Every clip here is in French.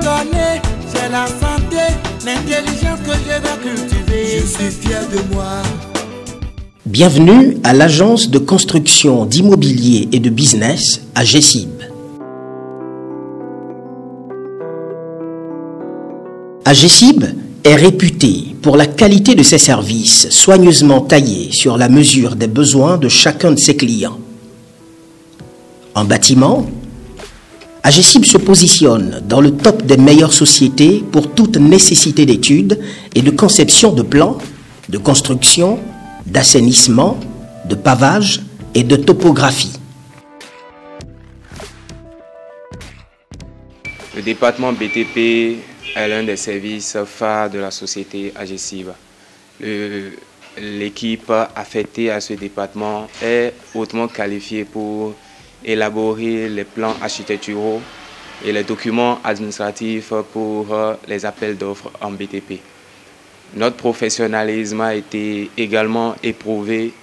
donner, c'est la santé, l'intelligence que je vais cultiver. Je suis fier de moi. Bienvenue à l'agence de construction d'immobilier et de business AGESIB. AGESIB est réputé pour la qualité de ses services soigneusement taillés sur la mesure des besoins de chacun de ses clients. En bâtiment, AGESIB se positionne dans le top des meilleures sociétés pour toute nécessité d'études et de conception de plans, de construction, d'assainissement, de pavage et de topographie. Le département BTP est l'un des services phares de la société AGESIB. L'équipe affectée à ce département est hautement qualifiée pour élaborer les plans architecturaux et les documents administratifs pour les appels d'offres en BTP. Notre professionnalisme a été également éprouvé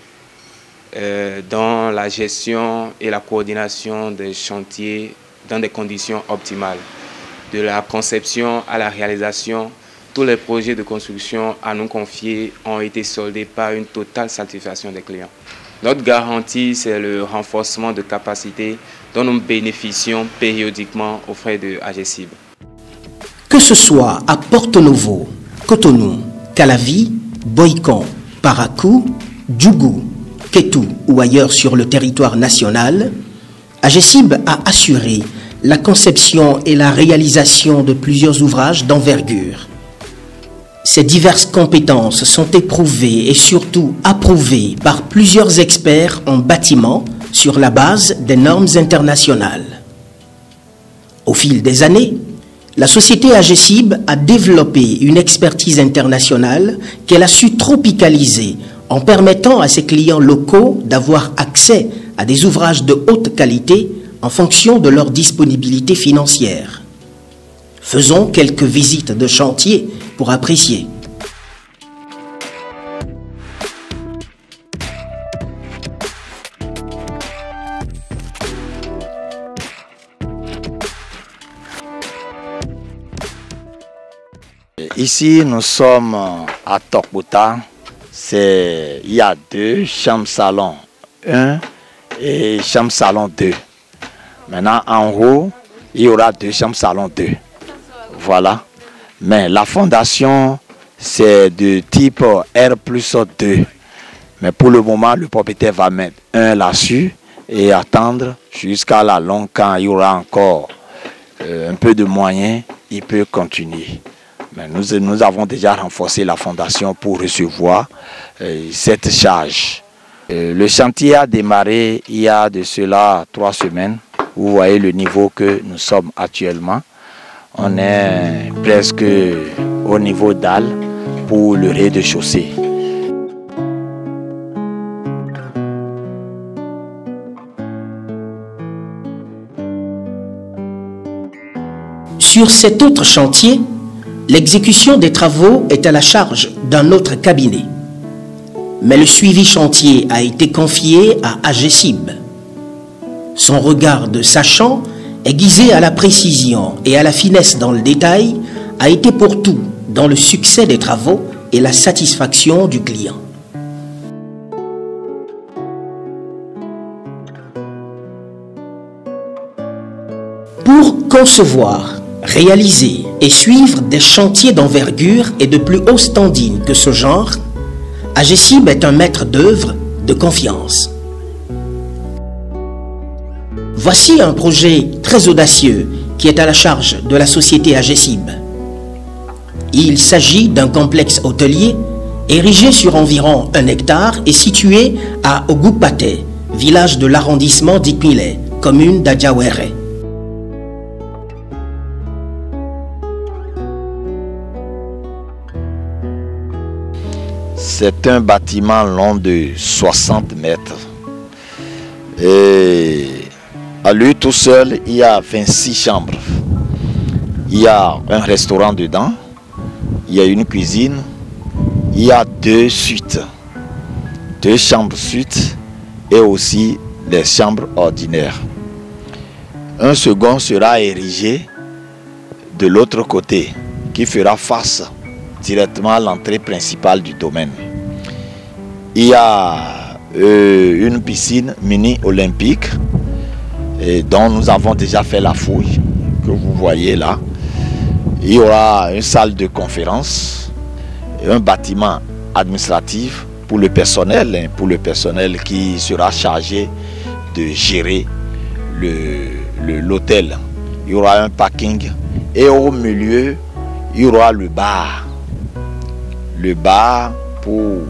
dans la gestion et la coordination des chantiers dans des conditions optimales. De la conception à la réalisation, tous les projets de construction à nous confier ont été soldés par une totale satisfaction des clients. Notre garantie, c'est le renforcement de capacités dont nous bénéficions périodiquement aux frais de AGESIB. Que ce soit à Porto-Novo, Cotonou, Calavi, Boycon, Parakou, Djougou, Kétou ou ailleurs sur le territoire national, AGESIB a assuré la conception et la réalisation de plusieurs ouvrages d'envergure. Ces diverses compétences sont éprouvées et surtout approuvées par plusieurs experts en bâtiment sur la base des normes internationales. Au fil des années, la société AGESIB a développé une expertise internationale qu'elle a su tropicaliser en permettant à ses clients locaux d'avoir accès à des ouvrages de haute qualité en fonction de leur disponibilité financière. Faisons quelques visites de chantier pour apprécier. Ici, nous sommes à Tokbouta. Il y a 2 chambres salon 1 et chambre salon 2. Maintenant, en haut, il y aura 2 chambres salon 2. Voilà. Mais la fondation, c'est de type R+2. Mais pour le moment, le propriétaire va mettre 1 là-dessus et attendre jusqu'à la longue, quand il y aura encore un peu de moyens, il peut continuer. Mais nous avons déjà renforcé la fondation pour recevoir cette charge. Le chantier a démarré il y a de cela 3 semaines. Vous voyez le niveau que nous sommes actuellement. On est presque au niveau dalle pour le rez-de-chaussée. Sur cet autre chantier, l'exécution des travaux est à la charge d'un autre cabinet. Mais le suivi chantier a été confié à AGESIB. Son regard de sachant, aiguisé à la précision et à la finesse dans le détail, a été pour tout dans le succès des travaux et la satisfaction du client. Pour concevoir, réaliser et suivre des chantiers d'envergure et de plus haut standing que ce genre, AGESIB est un maître d'œuvre de confiance. Voici un projet très audacieux qui est à la charge de la société AGESIB. Il s'agit d'un complexe hôtelier érigé sur environ 1 hectare et situé à Ogoupate, village de l'arrondissement d'Ikmile, commune d'Adjawere. C'est un bâtiment long de 60 mètres. Et à lui tout seul, il y a 26 chambres. Il y a un restaurant dedans, il y a une cuisine, il y a 2 suites. 2 chambres suites et aussi des chambres ordinaires. Un second sera érigé de l'autre côté, qui fera face directement à l'entrée principale du domaine. Il y a une piscine mini-olympique dont nous avons déjà fait la fouille, que vous voyez là. Il y aura une salle de conférence, un bâtiment administratif pour le personnel qui sera chargé de gérer l'hôtel. Il y aura un parking et au milieu, il y aura le bar. Le bar pour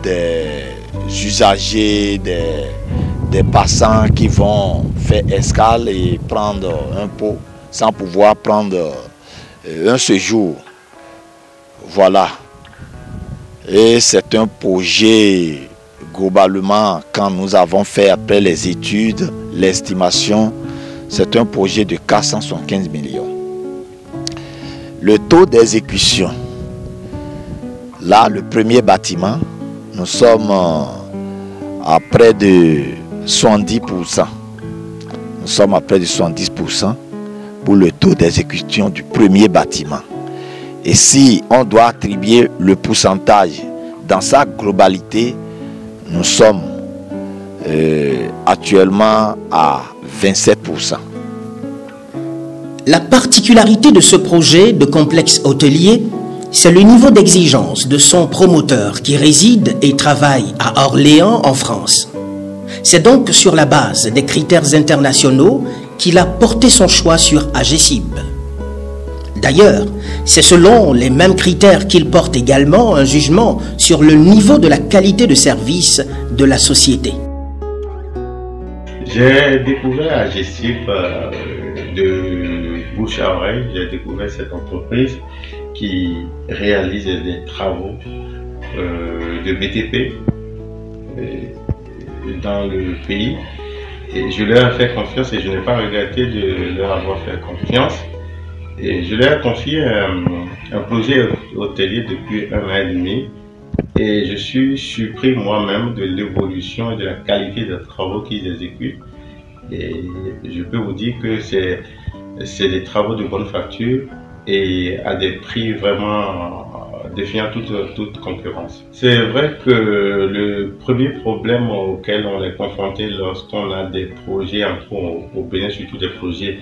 des usagers, des passants qui vont faire escale et prendre un pot sans pouvoir prendre un séjour. Voilà. Et c'est un projet, globalement, quand nous avons fait après les études, l'estimation, c'est un projet de 475 millions. Le taux d'exécution, là, le premier bâtiment, nous sommes à près de 70%. Nous sommes à près de 70% pour le taux d'exécution du premier bâtiment. Et si on doit attribuer le pourcentage dans sa globalité, nous sommes actuellement à 27%. La particularité de ce projet de complexe hôtelier, c'est le niveau d'exigence de son promoteur qui réside et travaille à Orléans en France. C'est donc sur la base des critères internationaux qu'il a porté son choix sur AGECIB. D'ailleurs, c'est selon les mêmes critères qu'il porte également un jugement sur le niveau de la qualité de service de la société. J'ai découvert AGECIB de bouche à oreille. J'ai découvert cette entreprise qui réalise des travaux de BTP dans le pays. Et je leur ai fait confiance et je n'ai pas regretté de leur avoir fait confiance. Et je leur ai confié un projet hôtelier depuis 1 an et demi. Et je suis surpris moi-même de l'évolution et de la qualité des travaux qu'ils exécutent. Et je peux vous dire que c'est des travaux de bonne facture et à des prix vraiment défiant toute concurrence. C'est vrai que le premier problème auquel on est confronté lorsqu'on a des projets, entre autres au Bénin, surtout des projets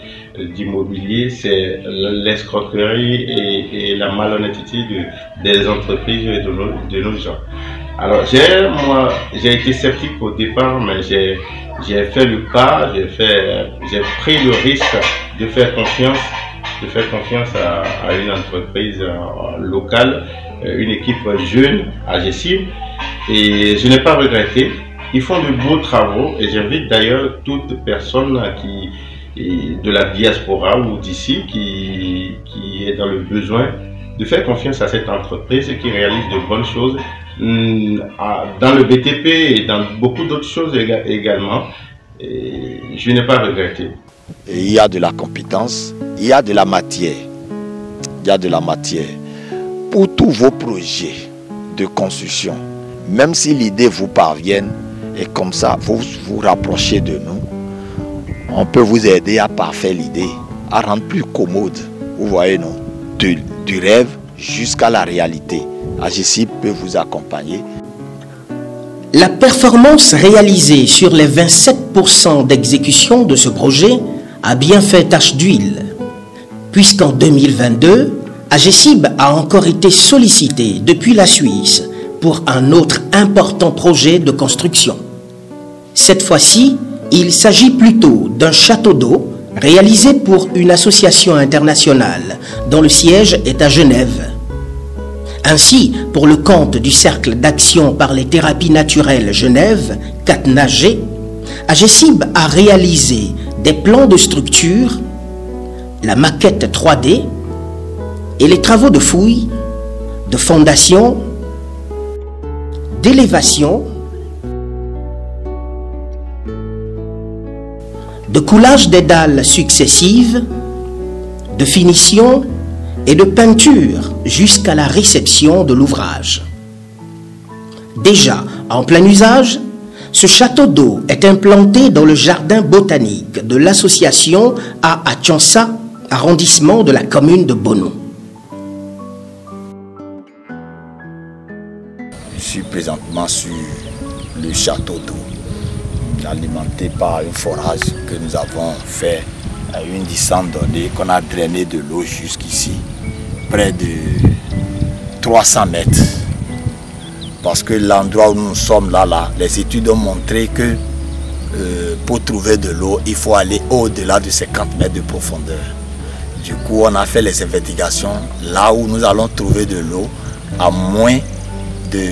d'immobilier, c'est l'escroquerie et la malhonnêteté des entreprises et de nos gens. Alors j'ai été sceptique au départ, mais j'ai fait le pas, j'ai pris le risque de faire confiance à une entreprise locale, une équipe jeune, AGECIB, et je n'ai pas regretté. Ils font de beaux travaux et j'invite d'ailleurs toute personne de la diaspora ou d'ici qui est dans le besoin de faire confiance à cette entreprise qui réalise de bonnes choses dans le BTP et dans beaucoup d'autres choses également. Et je n'ai pas regretté. Et il y a de la compétence, il y a de la matière. Il y a de la matière. Pour tous vos projets de construction, même si l'idée vous parvienne, et comme ça, vous vous rapprochez de nous, on peut vous aider à parfaire l'idée, à rendre plus commode, vous voyez, non, du rêve jusqu'à la réalité. AGECIB peut vous accompagner. La performance réalisée sur les 27% d'exécution de ce projet a bien fait tache d'huile, puisqu'en 2022, AGECIB a encore été sollicité depuis la Suisse pour un autre important projet de construction. Cette fois-ci, il s'agit plutôt d'un château d'eau réalisé pour une association internationale dont le siège est à Genève. Ainsi, pour le compte du Cercle d'action par les thérapies naturelles Genève, CATNAG, AGECIB a réalisé des plans de structure, la maquette 3D et les travaux de fouille, de fondation, d'élévation, de coulage des dalles successives, de finition et de peinture jusqu'à la réception de l'ouvrage. Déjà en plein usage, ce château d'eau est implanté dans le jardin botanique de l'association à Achansa, arrondissement de la commune de Bono. Je suis présentement sur le château d'eau, alimenté par un forage que nous avons fait à une distance donnée, qu'on a drainé de l'eau jusqu'ici, près de 300 mètres. Parce que l'endroit où nous sommes là, les études ont montré que pour trouver de l'eau, il faut aller au-delà de 50 mètres de profondeur. Du coup, on a fait les investigations là où nous allons trouver de l'eau à moins de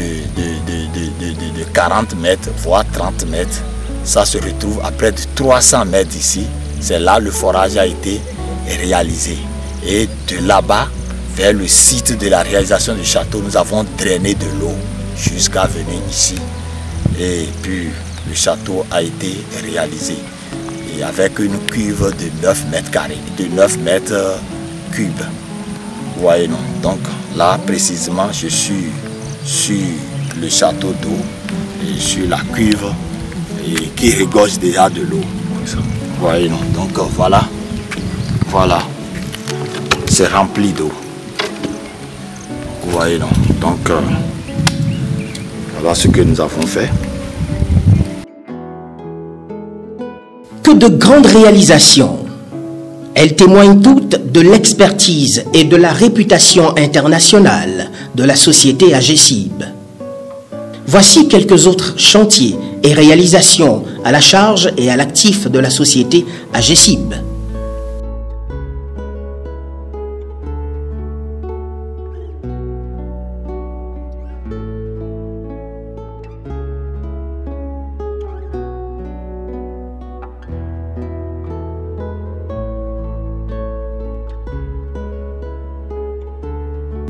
40 mètres, voire 30 mètres. Ça se retrouve à près de 300 mètres d'ici. C'est là que le forage a été réalisé. Et de là-bas, vers le site de la réalisation du château, nous avons drainé de l'eau jusqu'à venir ici. Et puis, le château a été réalisé. Et avec une cuve de 9 mètres carrés, de 9 mètres cubes. Vous voyez, non? Donc là, précisément, je suis sur le château d'eau et sur la cuve et qui regorge déjà de l'eau. Vous voyez, non? Donc voilà, c'est rempli d'eau. Vous voyez, non? Donc voilà ce que nous avons fait. Que de grandes réalisations. Elles témoignent toutes de l'expertise et de la réputation internationale de la société AGECIB. Voici quelques autres chantiers et réalisations à la charge et à l'actif de la société AGECIB.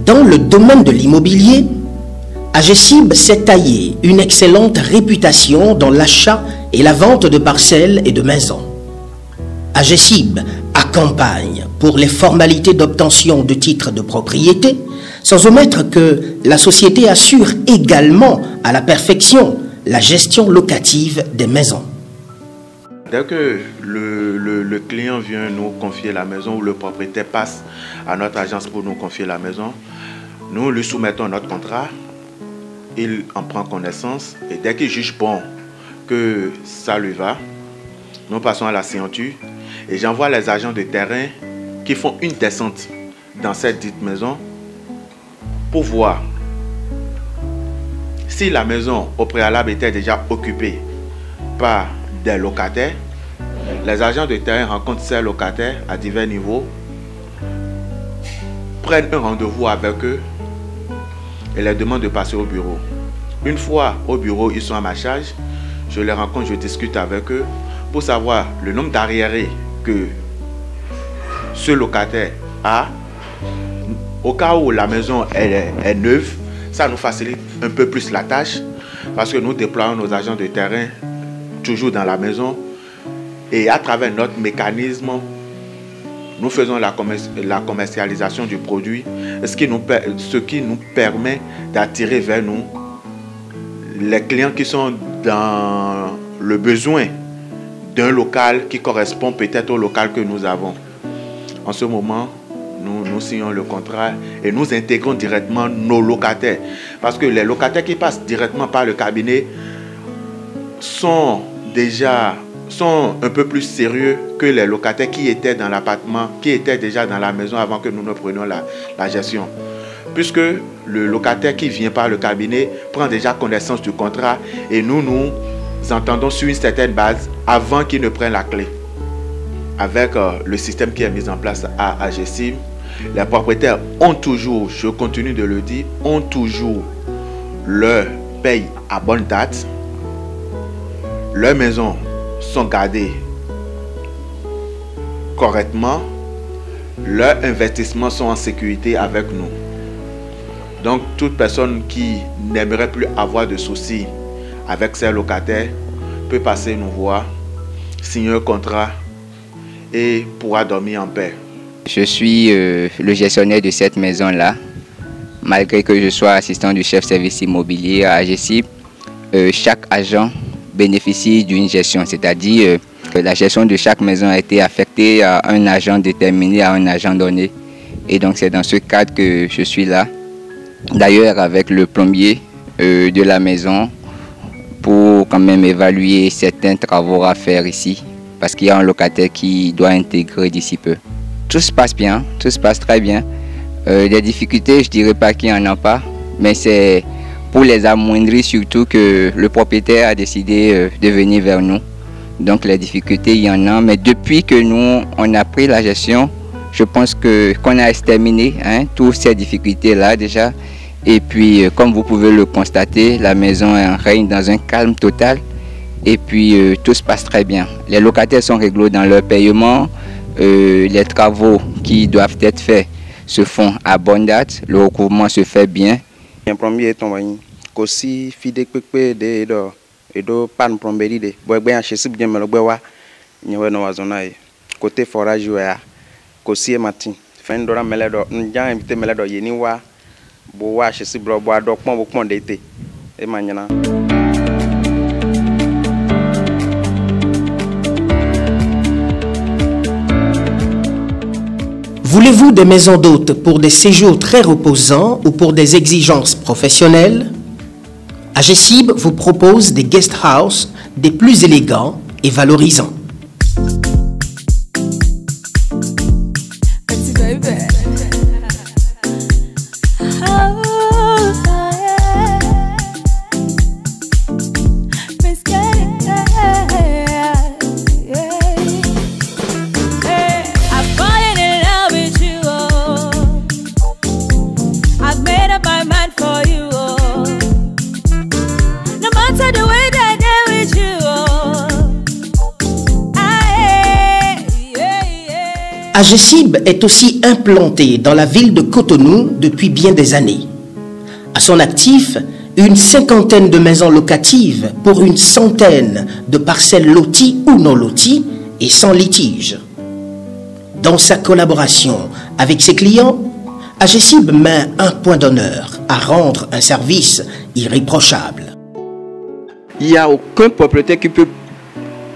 Dans le domaine de l'immobilier, AGECIB s'est taillé une excellente réputation dans l'achat et la vente de parcelles et de maisons. AGECIB accompagne pour les formalités d'obtention de titres de propriété, sans omettre que la société assure également à la perfection la gestion locative des maisons. Dès que le client vient nous confier la maison ou le propriétaire passe à notre agence pour nous confier la maison, nous lui soumettons notre contrat, il en prend connaissance et dès qu'il juge bon que ça lui va, nous passons à la signature et j'envoie les agents de terrain qui font une descente dans cette dite maison pour voir si la maison au préalable était déjà occupée par des locataires. Les agents de terrain rencontrent ces locataires à divers niveaux, prennent un rendez-vous avec eux et les demandent de passer au bureau. Une fois au bureau, ils sont à ma charge, je les rencontre, je discute avec eux pour savoir le nombre d'arriérés que ce locataire a. Au cas où la maison est neuve, ça nous facilite un peu plus la tâche parce que nous déployons nos agents de terrain toujours dans la maison et à travers notre mécanisme, nous faisons la commercialisation du produit, ce qui nous permet d'attirer vers nous les clients qui sont dans le besoin d'un local qui correspond peut-être au local que nous avons. En ce moment, nous signons le contrat et nous intégrons directement nos locataires. Parce que les locataires qui passent directement par le cabinet sont un peu plus sérieux que les locataires qui étaient dans l'appartement, qui étaient déjà dans la maison avant que nous ne prenions la gestion. Puisque le locataire qui vient par le cabinet prend déjà connaissance du contrat et nous entendons sur une certaine base avant qu'il ne prenne la clé. Avec le système qui est mis en place à AGECIB, les propriétaires ont toujours, je continue de le dire, ont toujours leur paye à bonne date. Leurs maisons sont gardées correctement. Leurs investissements sont en sécurité avec nous. Donc, toute personne qui n'aimerait plus avoir de soucis avec ses locataires peut passer nous voir, signer un contrat et pourra dormir en paix. Je suis le gestionnaire de cette maison-là. Malgré que je sois assistant du chef service immobilier à AGECIB, chaque agent bénéficie d'une gestion, c'est-à-dire La gestion de chaque maison a été affectée à un agent déterminé, à un agent donné. Et donc c'est dans ce cadre que je suis là. D'ailleurs avec le plombier de la maison pour quand même évaluer certains travaux à faire ici. Parce qu'il y a un locataire qui doit intégrer d'ici peu. Tout se passe bien, tout se passe très bien. Les difficultés, je ne dirais pas qu'il n'y en a pas, mais c'est pour les amoindrir surtout que le propriétaire a décidé de venir vers nous. Donc les difficultés, il y en a, mais depuis que nous, on a pris la gestion, je pense qu'on a exterminé toutes ces difficultés-là déjà. Et puis, comme vous pouvez le constater, la maison règne dans un calme total. Et puis, tout se passe très bien. Les locataires sont réglo dans leur paiement. Les travaux qui doivent être faits se font à bonne date. Le recouvrement se fait bien. Un premier tombé, aussi fidèle que des et do pan promberi de boy bien chez bien me le bois ni ouais no wazona côté forage ouais aussi matin fin dora meledo njan invité meledo yeni wa bo wa chez bro bois do pon d'été et manyana. Voulez-vous des maisons d'hôtes pour des séjours très reposants ou pour des exigences professionnelles? AGECIB vous propose des guest house des plus élégants et valorisants. AGECIB est aussi implanté dans la ville de Cotonou depuis bien des années. À son actif, une cinquantaine de maisons locatives pour une centaine de parcelles loties ou non loties et sans litige. Dans sa collaboration avec ses clients, AGECIB met un point d'honneur à rendre un service irréprochable. Il n'y a aucun propriétaire qui peut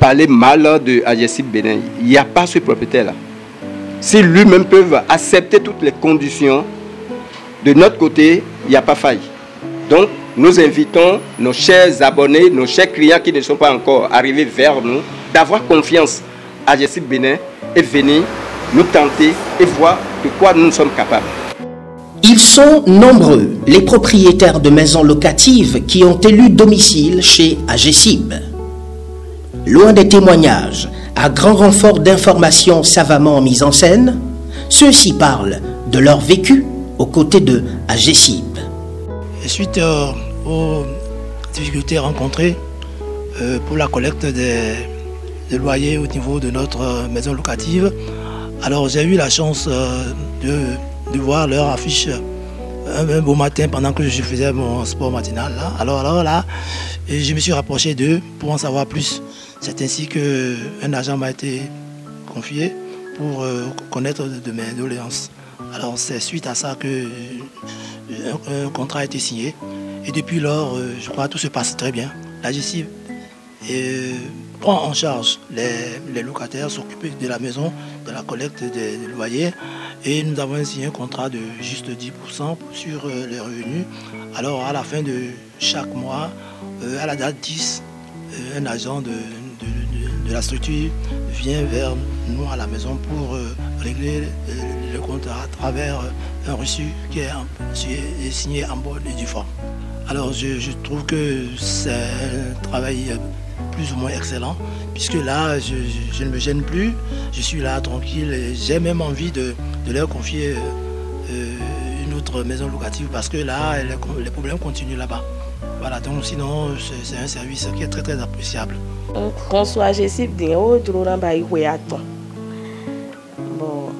parler mal de AGECIB Bénin. Il n'y a pas ce propriétaire-là. Si lui-même peuvent accepter toutes les conditions, de notre côté, il n'y a pas faille. Donc, nous invitons nos chers abonnés, nos chers clients qui ne sont pas encore arrivés vers nous, d'avoir confiance à AGECIB Bénin et venir nous tenter et voir de quoi nous sommes capables. Ils sont nombreux, les propriétaires de maisons locatives qui ont élu domicile chez AGECIB. Loin des témoignages, à grand renfort d'informations savamment mises en scène, ceux-ci parlent de leur vécu aux côtés de AGECIB. Suite aux difficultés rencontrées pour la collecte des loyers au niveau de notre maison locative, alors j'ai eu la chance de voir leur affiche un beau matin pendant que je faisais mon sport matinal. Alors là, je me suis rapproché d'eux pour en savoir plus. C'est ainsi qu'un agent m'a été confié pour connaître de mes doléances. Alors c'est suite à ça que un contrat a été signé. Et depuis lors, je crois que tout se passe très bien. AGECIB prend en charge les locataires, s'occuper de la maison, de la collecte des loyers. Et nous avons signé un contrat de juste 10% sur les revenus. Alors à la fin de chaque mois, à la date 10, un agent de la structure vient vers nous à la maison pour régler le contrat à travers un reçu qui est signé en bonne et due forme. Alors je trouve que c'est un travail plus ou moins excellent, puisque là je ne me gêne plus, je suis là tranquille et j'ai même envie de leur confier une autre maison locative parce que là les problèmes continuent là-bas. Voilà, donc sinon c'est un service qui est très très appréciable. François AGECIB dit oh tu l'auras pas eu attends. Bon,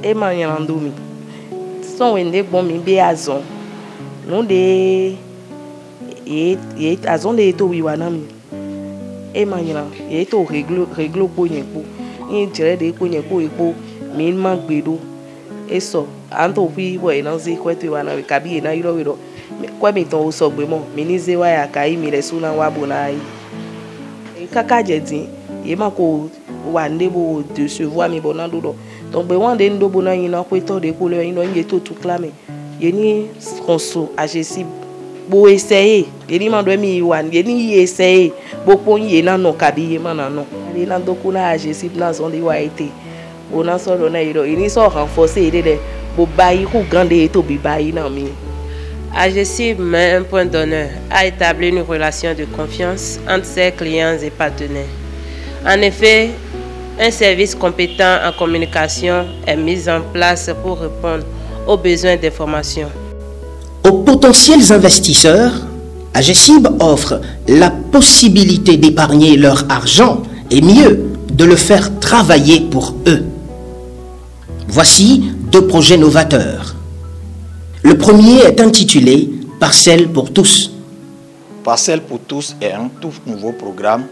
et maintenant domi. Sont wende bon mi be azon. Non de et azon de to wi wanami. Et maintenant et to réglo ko yen ko. In dire de ko yen ko epo mi man gbedo. Et so anto wi boy nan zi ko te wana kabi na iro wiro. Kwa mi ton osogbe mo mi ni ze wa ya kai mi le suna wa bonai. Kaka jedin et mako wande bo de se voir mi bonan do donc be wande ndo bonan ina ko to de couleur ina ngi to tout clamer yeni konso agesi bo essayer yeni mando mi wan yeni essayer bo pon yena no kabi mana no ali na do kuna agesi na son di wa été bonan so do na iro ini so renforcer de bo bayi ku gande to bi bayi na mi. AGECIB met un point d'honneur à établir une relation de confiance entre ses clients et partenaires. En effet, un service compétent en communication est mis en place pour répondre aux besoins d'information. Aux potentiels investisseurs, AGECIB offre la possibilité d'épargner leur argent et mieux, de le faire travailler pour eux. Voici 2 projets novateurs. Le premier est intitulé « Parcelles pour tous ». Parcelles pour tous est un tout nouveau programme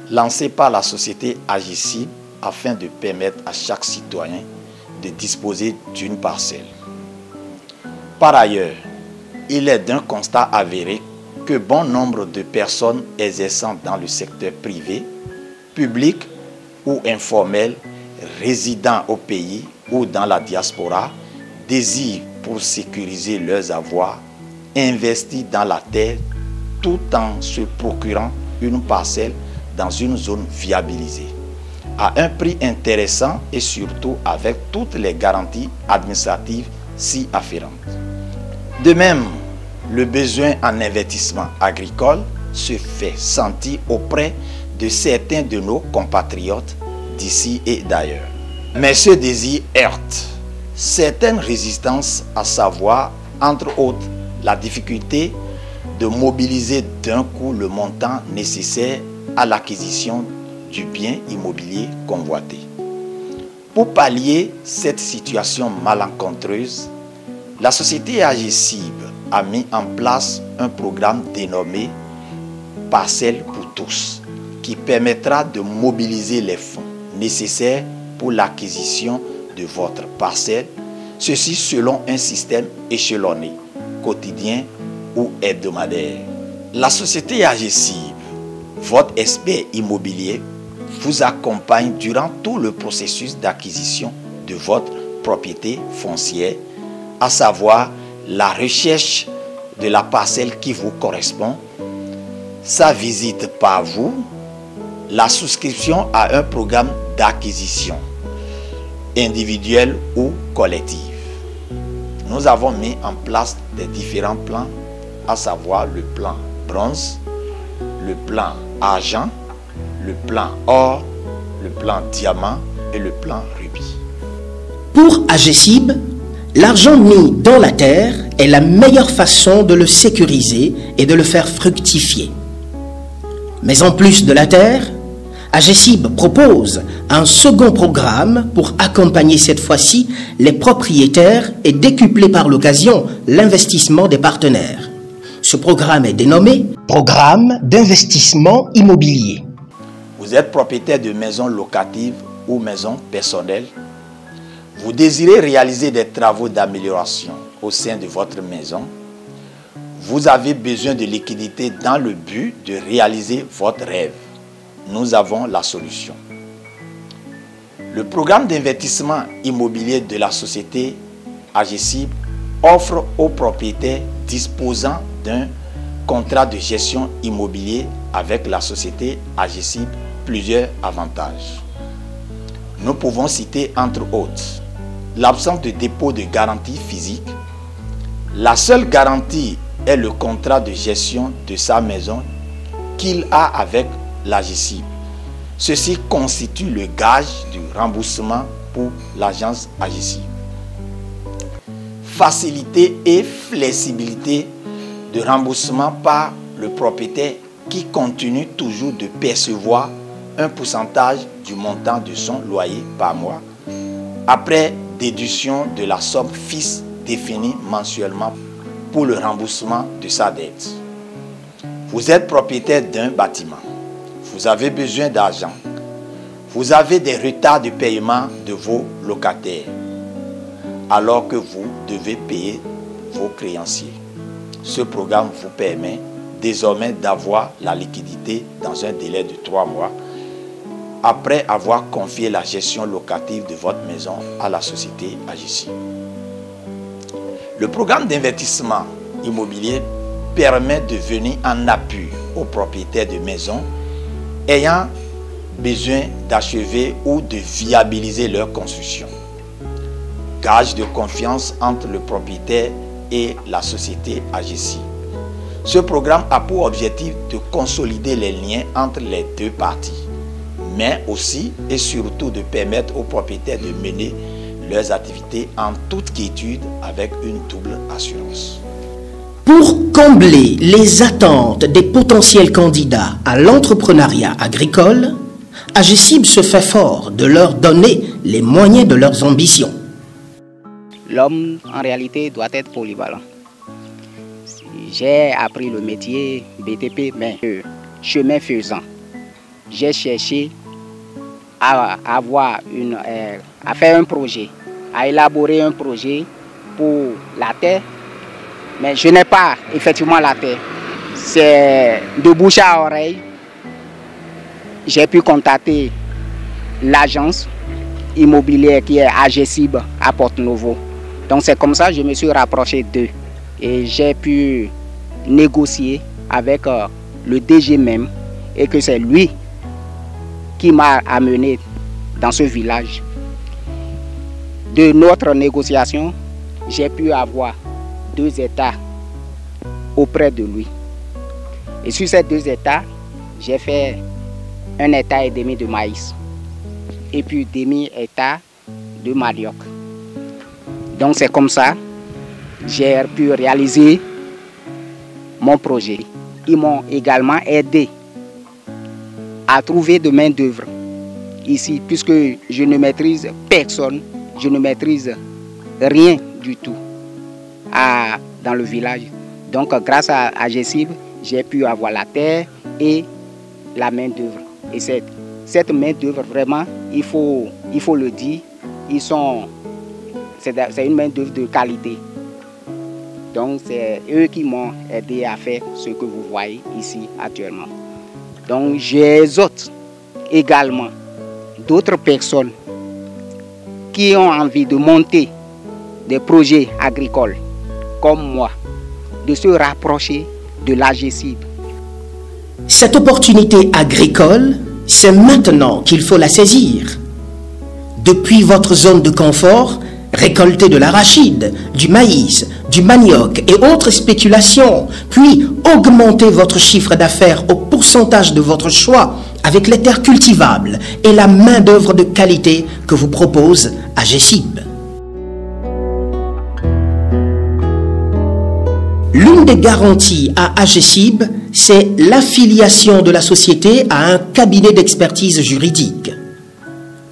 lancé par la société AGECIB afin de permettre à chaque citoyen de disposer d'une parcelle. Par ailleurs, il est d'un constat avéré que bon nombre de personnes exerçant dans le secteur privé, public ou informel, résidant au pays ou dans la diaspora, désirent pour sécuriser leurs avoirs, investir dans la terre tout en se procurant une parcelle dans une zone viabilisée, à un prix intéressant et surtout avec toutes les garanties administratives s'y afférentes. De même, le besoin en investissement agricole se fait sentir auprès de certains de nos compatriotes d'ici et d'ailleurs. Mais ce désir heurte certaines résistances, à savoir, entre autres, la difficulté de mobiliser d'un coup le montant nécessaire à l'acquisition du bien immobilier convoité. Pour pallier cette situation malencontreuse, la société AGECIB a mis en place un programme dénommé « Parcelles pour tous » qui permettra de mobiliser les fonds nécessaires pour l'acquisition de votre parcelle, ceci selon un système échelonné, quotidien ou hebdomadaire. La société AGECIB, votre expert immobilier, vous accompagne durant tout le processus d'acquisition de votre propriété foncière, à savoir la recherche de la parcelle qui vous correspond, sa visite par vous, la souscription à un programme d'acquisition, individuelle ou collective. Nous avons mis en place des différents plans, à savoir le plan bronze, le plan argent, le plan or, le plan diamant et le plan rubis. Pour AGECIB, l'argent mis dans la terre est la meilleure façon de le sécuriser et de le faire fructifier. Mais en plus de la terre, AGECIB propose un second programme pour accompagner cette fois-ci les propriétaires et décupler par l'occasion l'investissement des partenaires. Ce programme est dénommé « Programme d'investissement immobilier ». Vous êtes propriétaire de maisons locatives ou maisons personnelles. Vous désirez réaliser des travaux d'amélioration au sein de votre maison. Vous avez besoin de liquidité dans le but de réaliser votre rêve. Nous avons la solution. Le programme d'investissement immobilier de la société AGECIB offre aux propriétaires disposant d'un contrat de gestion immobilier avec la société AGECIB plusieurs avantages. Nous pouvons citer entre autres l'absence de dépôt de garantie physique. La seule garantie est le contrat de gestion de sa maison qu'il a avec l'AGECIB. Ceci constitue le gage du remboursement pour l'agence AGECIB. Facilité et flexibilité de remboursement par le propriétaire qui continue toujours de percevoir un pourcentage du montant de son loyer par mois après déduction de la somme fixe définie mensuellement pour le remboursement de sa dette. Vous êtes propriétaire d'un bâtiment. Vous avez besoin d'argent. Vous avez des retards de paiement de vos locataires alors que vous devez payer vos créanciers. Ce programme vous permet désormais d'avoir la liquidité dans un délai de 3 mois après avoir confié la gestion locative de votre maison à la société AGECIB. Le programme d'investissement immobilier permet de venir en appui aux propriétaires de maisons ayant besoin d'achever ou de viabiliser leur construction. Gage de confiance entre le propriétaire et la société AGECIB. Ce programme a pour objectif de consolider les liens entre les deux parties, mais aussi et surtout de permettre aux propriétaires de mener leurs activités en toute quiétude avec une double assurance. Pour combler les attentes des potentiels candidats à l'entrepreneuriat agricole, AGECIB se fait fort de leur donner les moyens de leurs ambitions. L'homme, en réalité, doit être polyvalent. J'ai appris le métier BTP, mais chemin faisant, j'ai cherché à faire un projet, à élaborer un projet pour la terre, mais je n'ai pas effectivement la terre. C'est de bouche à oreille, j'ai pu contacter l'agence immobilière qui est AGECIB à Porto-Novo. Donc c'est comme ça que je me suis rapproché d'eux et j'ai pu négocier avec le DG même et que c'est lui qui m'a amené dans ce village. De notre négociation, j'ai pu avoir 2 hectares auprès de lui. Et sur ces 2 hectares, j'ai fait 1,5 hectare de maïs et puis demi-hectare de manioc. Donc c'est comme ça que j'ai pu réaliser mon projet. Ils m'ont également aidé à trouver de main-d'œuvre ici, puisque je ne maîtrise personne, je ne maîtrise rien du tout dans le village. Donc grâce à AGECIB, j'ai pu avoir la terre et la main-d'œuvre. Et cette main-d'œuvre, vraiment, il faut le dire, c'est une main-d'œuvre de qualité. Donc c'est eux qui m'ont aidé à faire ce que vous voyez ici actuellement. Donc j'exhorte également d'autres personnes qui ont envie de monter des projets agricoles comme moi, de se rapprocher de l'AGECIB. Cette opportunité agricole, c'est maintenant qu'il faut la saisir. Depuis votre zone de confort, récoltez de l'arachide, du maïs, du manioc et autres spéculations, puis augmentez votre chiffre d'affaires au pourcentage de votre choix avec les terres cultivables et la main-d'œuvre de qualité que vous propose AGECIB. L'une des garanties à AGECIB, c'est l'affiliation de la société à un cabinet d'expertise juridique.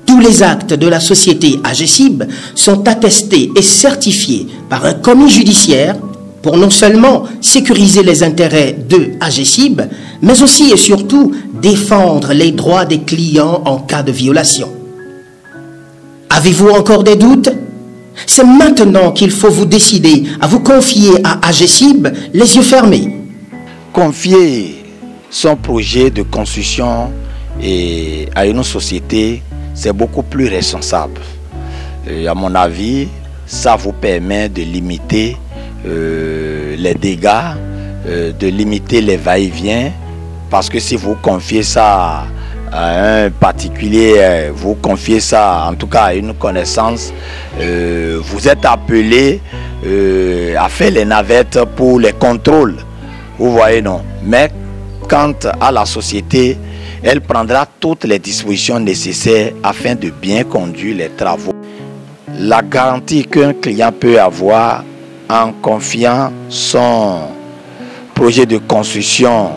Tous les actes de la société AGECIB sont attestés et certifiés par un commis judiciaire pour non seulement sécuriser les intérêts de AGECIB, mais aussi et surtout défendre les droits des clients en cas de violation. Avez-vous encore des doutes? C'est maintenant qu'il faut vous décider à vous confier à AGECIB les yeux fermés. Confier son projet de construction à une société, c'est beaucoup plus responsable. Et à mon avis, ça vous permet de limiter les dégâts, de limiter les va-et-vient, parce que si vous confiez ça à un particulier, vous confiez ça en tout cas à une connaissance, vous êtes appelé à faire les navettes pour les contrôles, vous voyez, non? Mais quant à la société, elle prendra toutes les dispositions nécessaires afin de bien conduire les travaux. La garantie qu'un client peut avoir en confiant son projet de construction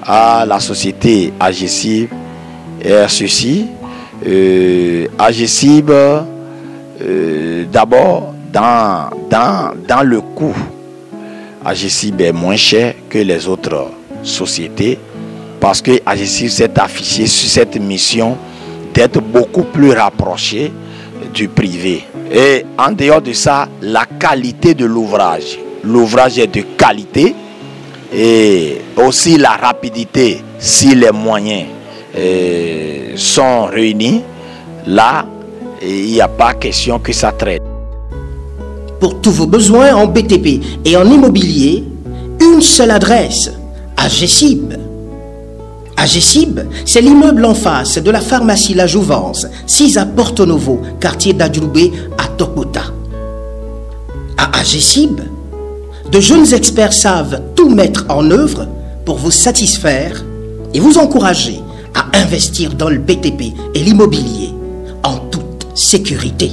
à la société AGECIB est ceci. AGECIB, d'abord, dans le coût, AGECIB est moins cher que les autres sociétés, parce que AGECIB s'est affiché sur cette mission d'être beaucoup plus rapproché du privé. Et en dehors de ça, la qualité de l'ouvrage. L'ouvrage est de qualité et aussi la rapidité si les moyens sont réunis, là, il n'y a pas question que ça traite. Pour tous vos besoins en BTP et en immobilier, une seule adresse, AGECIB. AGECIB, c'est l'immeuble en face de la pharmacie La Jouvence, 6 à Porto Novo, quartier d'Adjoubé à Tokbota. À AGECIB, de jeunes experts savent tout mettre en œuvre pour vous satisfaire et vous encourager à investir dans le BTP et l'immobilier en toute sécurité.